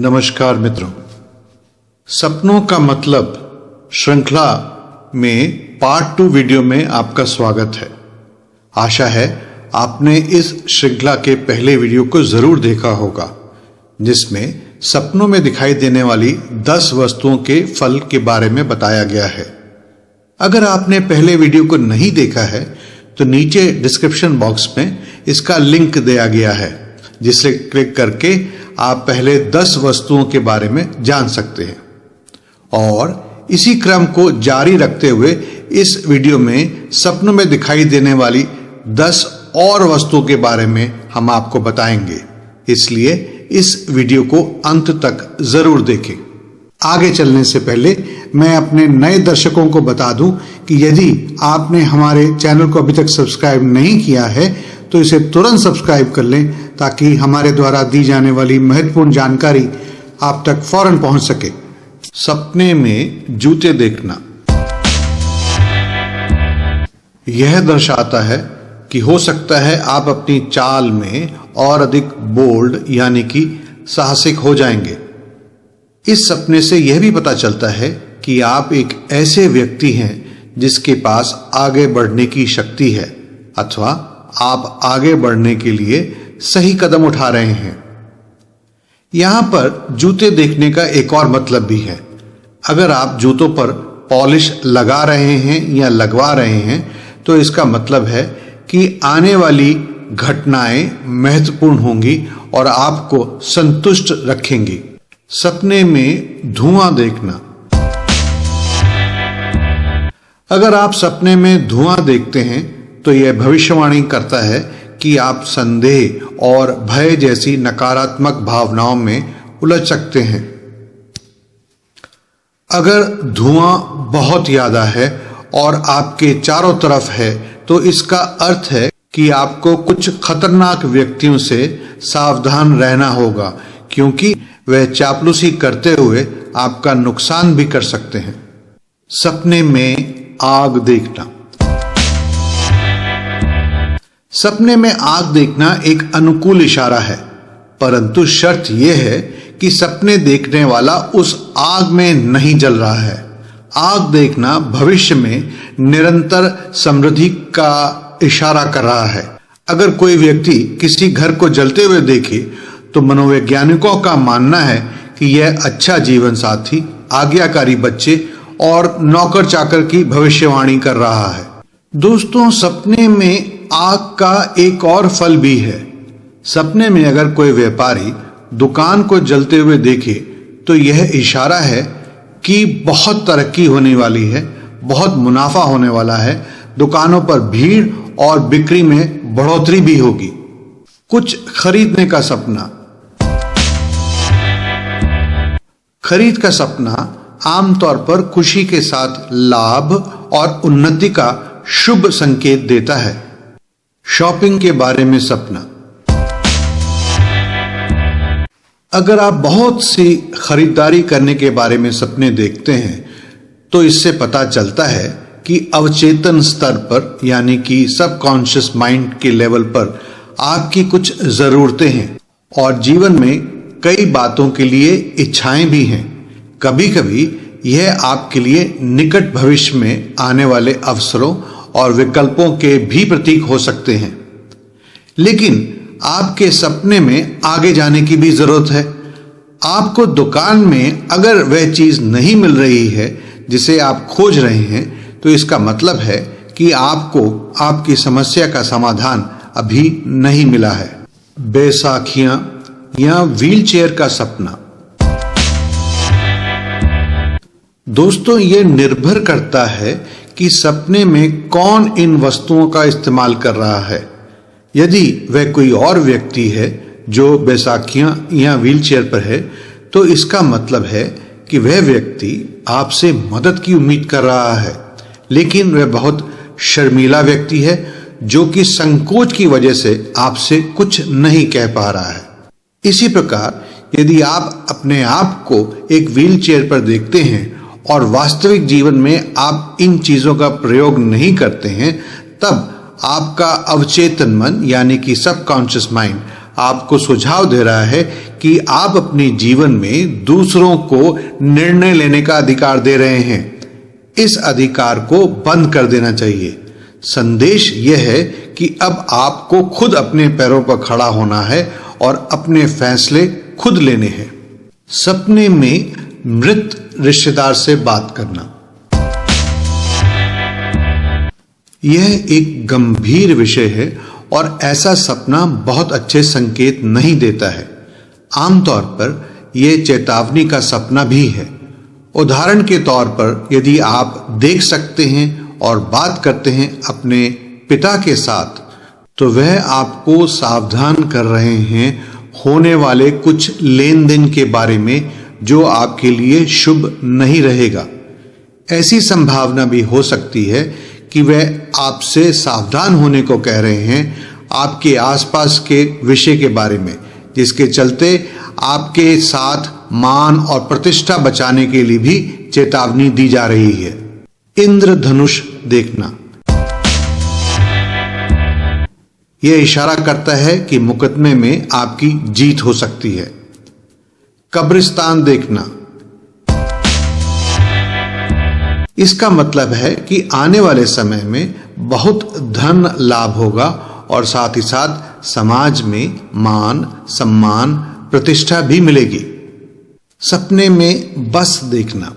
नमस्कार मित्रों, सपनों का मतलब श्रृंखला में पार्ट 2 वीडियो में आपका स्वागत है। आशा है आपने इस श्रृंखला के पहले वीडियो को जरूर देखा होगा, जिसमें सपनों में दिखाई देने वाली 10 वस्तुओं के फल के बारे में बताया गया है। अगर आपने पहले वीडियो को नहीं देखा है तो नीचे डिस्क्रिप्शन बॉक्स में इसका लिंक दिया गया है, जिसे क्लिक करके आप पहले 10 वस्तुओं के बारे में जान सकते हैं। और इसी क्रम को जारी रखते हुए इस वीडियो में सपनों में दिखाई देने वाली 10 और वस्तुओं के बारे में हम आपको बताएंगे, इसलिए इस वीडियो को अंत तक जरूर देखें। आगे चलने से पहले मैं अपने नए दर्शकों को बता दूं कि यदि आपने हमारे चैनल को अभी तक सब्सक्राइब नहीं किया है तो इसे तुरंत सब्सक्राइब कर लें, ताकि हमारे द्वारा दी जाने वाली महत्वपूर्ण जानकारी आप तक फौरन पहुंच सके। सपने में जूते देखना यह दर्शाता है कि हो सकता है आप अपनी चाल में और अधिक बोल्ड यानी कि साहसिक हो जाएंगे। इस सपने से यह भी पता चलता है कि आप एक ऐसे व्यक्ति हैं जिसके पास आगे बढ़ने की शक्ति है, अथवा आप आगे बढ़ने के लिए सही कदम उठा रहे हैं। यहां पर जूते देखने का एक और मतलब भी है। अगर आप जूतों पर पॉलिश लगा रहे हैं या लगवा रहे हैं तो इसका मतलब है कि आने वाली घटनाएं महत्वपूर्ण होंगी और आपको संतुष्ट रखेंगी। सपने में धुआं देखना। अगर आप सपने में धुआं देखते हैं तो यह भविष्यवाणी करता है कि आप संदेह और भय जैसी नकारात्मक भावनाओं में उलझ सकते हैं। अगर धुआं बहुत ज्यादा है और आपके चारों तरफ है तो इसका अर्थ है कि आपको कुछ खतरनाक व्यक्तियों से सावधान रहना होगा, क्योंकि वह चापलूसी करते हुए आपका नुकसान भी कर सकते हैं। सपने में आग देखना। सपने में आग देखना एक अनुकूल इशारा है, परंतु शर्त यह है कि सपने देखने वाला उस आग में नहीं जल रहा है। आग देखना भविष्य में निरंतर समृद्धि का इशारा कर रहा है। अगर कोई व्यक्ति किसी घर को जलते हुए देखे तो मनोवैज्ञानिकों का मानना है कि यह अच्छा जीवन साथी, आज्ञाकारी बच्चे और नौकर चाकर की भविष्यवाणी कर रहा है। दोस्तों, सपने में आग का एक और फल भी है। सपने में अगर कोई व्यापारी दुकान को जलते हुए देखे तो यह इशारा है कि बहुत तरक्की होने वाली है, बहुत मुनाफा होने वाला है, दुकानों पर भीड़ और बिक्री में बढ़ोतरी भी होगी। कुछ खरीदने का सपना। खरीद का सपना आमतौर पर खुशी के साथ लाभ और उन्नति का शुभ संकेत देता है। शॉपिंग के बारे में सपना। अगर आप बहुत सी खरीदारी करने के बारे में सपने देखते हैं तो इससे पता चलता है कि अवचेतन स्तर पर यानी कि सबकॉन्शियस माइंड के लेवल पर आपकी कुछ जरूरतें हैं और जीवन में कई बातों के लिए इच्छाएं भी हैं। कभी कभी यह आपके लिए निकट भविष्य में आने वाले अवसरों और विकल्पों के भी प्रतीक हो सकते हैं, लेकिन आपके सपने में आगे जाने की भी जरूरत है। आपको दुकान में अगर वह चीज नहीं मिल रही है जिसे आप खोज रहे हैं तो इसका मतलब है कि आपको आपकी समस्या का समाधान अभी नहीं मिला है। बैसाखियां या व्हीलचेयर का सपना। दोस्तों, यह निर्भर करता है कि सपने में कौन इन वस्तुओं का इस्तेमाल कर रहा है। यदि वह कोई और व्यक्ति है जो बैसाखियां या व्हीलचेयर पर है तो इसका मतलब है कि वह व्यक्ति आपसे मदद की उम्मीद कर रहा है, लेकिन वह बहुत शर्मीला व्यक्ति है जो कि संकोच की वजह से आपसे कुछ नहीं कह पा रहा है। इसी प्रकार यदि आप अपने आप को एक व्हीलचेयर पर देखते हैं और वास्तविक जीवन में आप इन चीजों का प्रयोग नहीं करते हैं, तब आपका अवचेतन मन यानी कि सबकॉन्शियस माइंड आपको सुझाव दे रहा है कि आप अपने जीवन में दूसरों को निर्णय लेने का अधिकार दे रहे हैं। इस अधिकार को बंद कर देना चाहिए। संदेश यह है कि अब आपको खुद अपने पैरों पर खड़ा होना है और अपने फैसले खुद लेने हैं। सपने में मृत रिश्तेदार से बात करना। यह एक गंभीर विषय है और ऐसा सपना बहुत अच्छे संकेत नहीं देता है। आमतौर पर यह चेतावनी का सपना भी है। उदाहरण के तौर पर यदि आप देख सकते हैं और बात करते हैं अपने पिता के साथ, तो वह आपको सावधान कर रहे हैं होने वाले कुछ लेन देन के बारे में जो आपके लिए शुभ नहीं रहेगा। ऐसी संभावना भी हो सकती है कि वह आपसे सावधान होने को कह रहे हैं आपके आसपास के विषय के बारे में, जिसके चलते आपके साथ मान और प्रतिष्ठा बचाने के लिए भी चेतावनी दी जा रही है। इंद्रधनुष देखना। यह इशारा करता है कि मुकदमे में आपकी जीत हो सकती है। कब्रिस्तान देखना। इसका मतलब है कि आने वाले समय में बहुत धन लाभ होगा और साथ ही साथ समाज में मान, सम्मान, प्रतिष्ठा भी मिलेगी। सपने में बस देखना।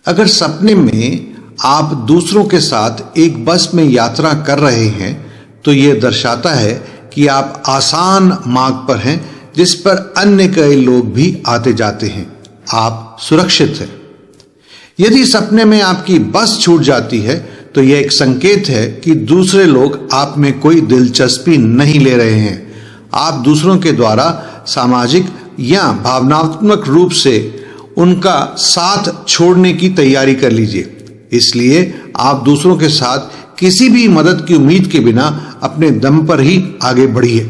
अगर सपने में आप दूसरों के साथ एक बस में यात्रा कर रहे हैं तो यह दर्शाता है कि आप आसान मार्ग पर हैं जिस पर अन्य कई लोग भी आते जाते हैं। आप सुरक्षित हैं। यदि सपने में आपकी बस छूट जाती है तो यह एक संकेत है कि दूसरे लोग आप में कोई दिलचस्पी नहीं ले रहे हैं। आप दूसरों के द्वारा सामाजिक या भावनात्मक रूप से उनका साथ छोड़ने की तैयारी कर लीजिए। इसलिए आप दूसरों के साथ किसी भी मदद की उम्मीद के बिना अपने दम पर ही आगे बढ़िए।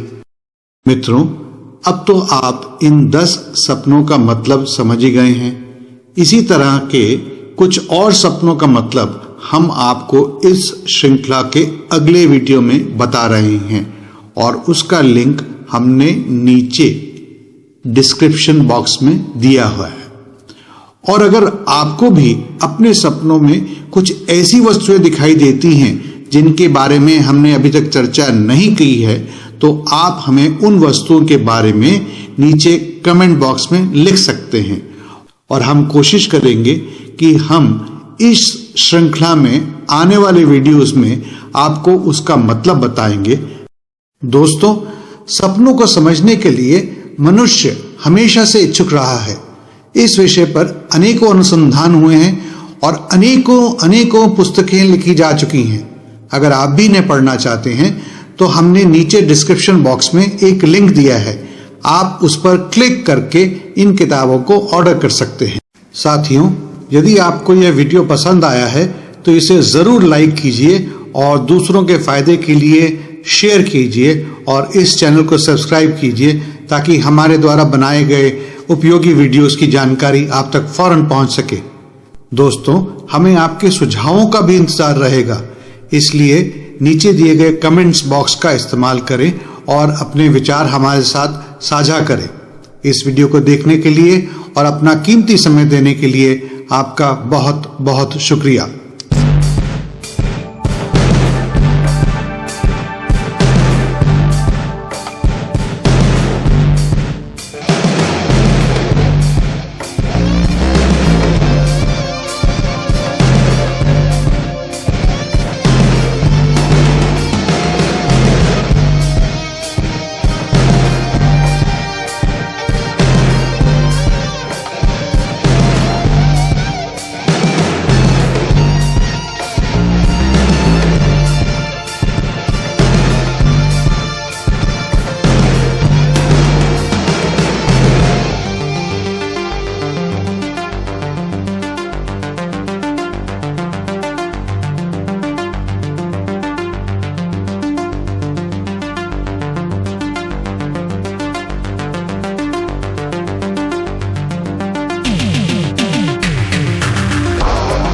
मित्रों, अब तो आप इन 10 सपनों का मतलब समझ ही गए हैं। इसी तरह के कुछ और सपनों का मतलब हम आपको इस श्रृंखला के अगले वीडियो में बता रहे हैं और उसका लिंक हमने नीचे डिस्क्रिप्शन बॉक्स में दिया हुआ है। और अगर आपको भी अपने सपनों में कुछ ऐसी वस्तुएं दिखाई देती हैं जिनके बारे में हमने अभी तक चर्चा नहीं की है, तो आप हमें उन वस्तुओं के बारे में नीचे कमेंट बॉक्स में लिख सकते हैं और हम कोशिश करेंगे कि हम इस श्रृंखला में आने वाले वीडियोस में आपको उसका मतलब बताएंगे। दोस्तों, सपनों को समझने के लिए मनुष्य हमेशा से इच्छुक रहा है। इस विषय पर अनेकों अनुसंधान हुए हैं और अनेकों पुस्तकें लिखी जा चुकी हैं। अगर आप भी इन्हें पढ़ना चाहते हैं तो हमने नीचे डिस्क्रिप्शन बॉक्स में एक लिंक दिया है। आप उस पर क्लिक करके इन किताबों को ऑर्डर कर सकते हैं। साथियों, यदि आपको यह वीडियो पसंद आया है तो इसे जरूर लाइक कीजिए और दूसरों के फायदे के लिए शेयर कीजिए और इस चैनल को सब्सक्राइब कीजिए ताकि हमारे द्वारा बनाए गए उपयोगी वीडियोस की जानकारी आप तक फौरन पहुंच सके। दोस्तों, हमें आपके सुझावों का भी इंतजार रहेगा, इसलिए नीचे दिए गए कमेंट्स बॉक्स का इस्तेमाल करें और अपने विचार हमारे साथ साझा करें। इस वीडियो को देखने के लिए और अपना कीमती समय देने के लिए आपका बहुत बहुत शुक्रिया।